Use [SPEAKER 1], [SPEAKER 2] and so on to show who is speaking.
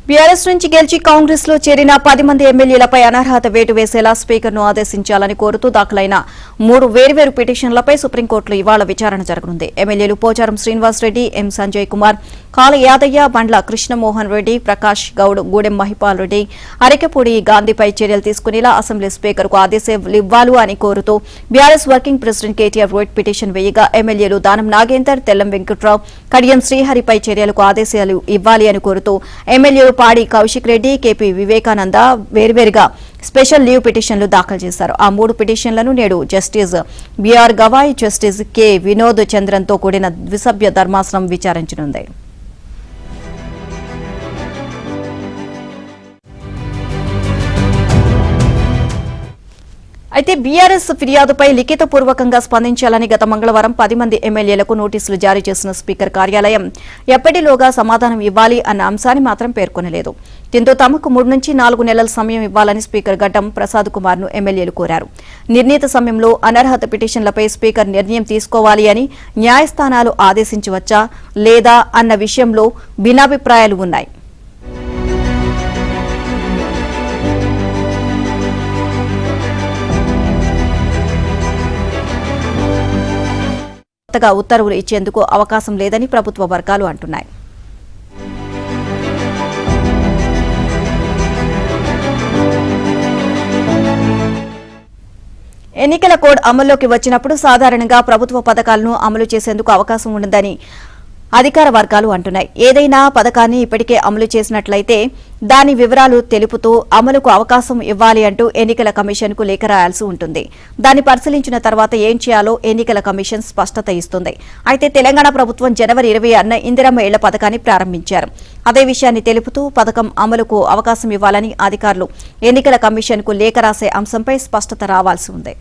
[SPEAKER 1] BRS నుంచి గెలిచి కాంగ్రెస్ లో చేరిన 10 మంది ఎమ్మెల్యేలపై అనర్హత వేటు వేసేలా స్పీకర్ను ఆదేశించాలని కోరుతూ దాఖలైన 3 వేర్వేరు పిటిషన్లపై సుప్రీంకోర్టులో ఇవాళ విచారణ జరగనుంది. ఎమ్మెల్యేలు పోచారం శ్రీనివాస్ రెడ్డి, ఎం సంజయ్ కుమార్, కాళ యాదయ్య, బండ్ల కృష్ణమోహన్ రెడ్డి, ప్రకాష్ గౌడ్, గూడెం మహిపాల్ రెడ్డి, అరికెపూడి గాంధీపై చర్యలు తీసుకునేలా అసెంబ్లీ స్పీకర్కు ఆదేశాలు ఇవ్వాలి అని కోరుతూ BRS working president KTR road petition వేయగా ఎమ్మెల్యేలు దానం నాగేందర్, తెల్లం వెంకట్రావు, కడియం శ్రీహరిపై చర్యలకు ఆదేశాలు ఇవ్వాలి అని కోరుతూ ఎమ్మెల్యేలు పాడి కౌశిక్ రెడ్డి, కేపీ వివేకానంద వేర్వేరుగా స్పెషల్ లీవ్ పిటిషన్లు దాఖలు చేశారు. ఆ 3 పిటిషన్లను నేడు justice B R Gavai, justice K Vinod చంద్రన్తో కూడిన ద్విసభ్య ధర్మాసనం విచారించనుంది. అయితే బీఆర్ఎస్ ఫిర్యాదుపై లిఖితపూర్వకంగా స్పందించాలని గత మంగళవారం 10 మంది ఎమ్మెల్యేలకు నోటీసులు జారీ చేసిన స్పీకర్ కార్యాలయం ఎప్పటిలోగా సమాధానం ఇవ్వాలి అన్న అంశాన్ని మాత్రం పేర్కొనలేదు. దీంతో తమకు 3 నుంచి 4 నెలల సమయం ఇవ్వాలని స్పీకర్ గడ్డం ప్రసాద్ కుమార్ ను ఎమ్మెల్యేలు కోరారు. నిర్ణీత సమయంలో అనర్హత పిటిషన్లపై స్పీకర్ నిర్ణయం తీసుకోవాలి అని న్యాయస్థానాలు ఆదేశించవచ్చా లేదా అన్న విషయంలో భిన్నాభిప్రాయాలు ఉన్నాయి. కొత్తగా ఉత్తర్వులు ఇచ్చేందుకు అవకాశం లేదని ప్రభుత్వ వర్గాలు అంటున్నాయి. ఎన్నికల కోడ్ అమల్లోకి వచ్చినప్పుడు సాధారణంగా ప్రభుత్వ పథకాలను అమలు చేసేందుకు అవకాశం ఉండదని అధికార వర్గాలు అంటున్నాయి. ఏదైనా పథకాన్ని ఇప్పటికే అమలు చేసినట్లయితే దాని వివరాలు తెలుపుతూ అమలుకు అవకాశం ఇవ్వాలి అంటూ ఎన్నికల కమిషన్ కు లేఖ రాయాల్సి ఉంటుంది. దాన్ని పరిశీలించిన తర్వాత ఏం చేయాలో ఎన్నికల కమిషన్ స్పష్టత ఇస్తుంది. అయితే తెలంగాణ ప్రభుత్వం జనవరి 20 ఇందిరమ్మ ఇళ్ల పథకాన్ని ప్రారంభించారు. అదే విషయాన్ని తెలుపుతూ పథకం అమలుకు అవకాశం ఇవ్వాలని అధికారులు ఎన్నికల కమిషన్ కు లేఖ రాసే అంశంపై స్పష్టత రావాల్సి ఉంది.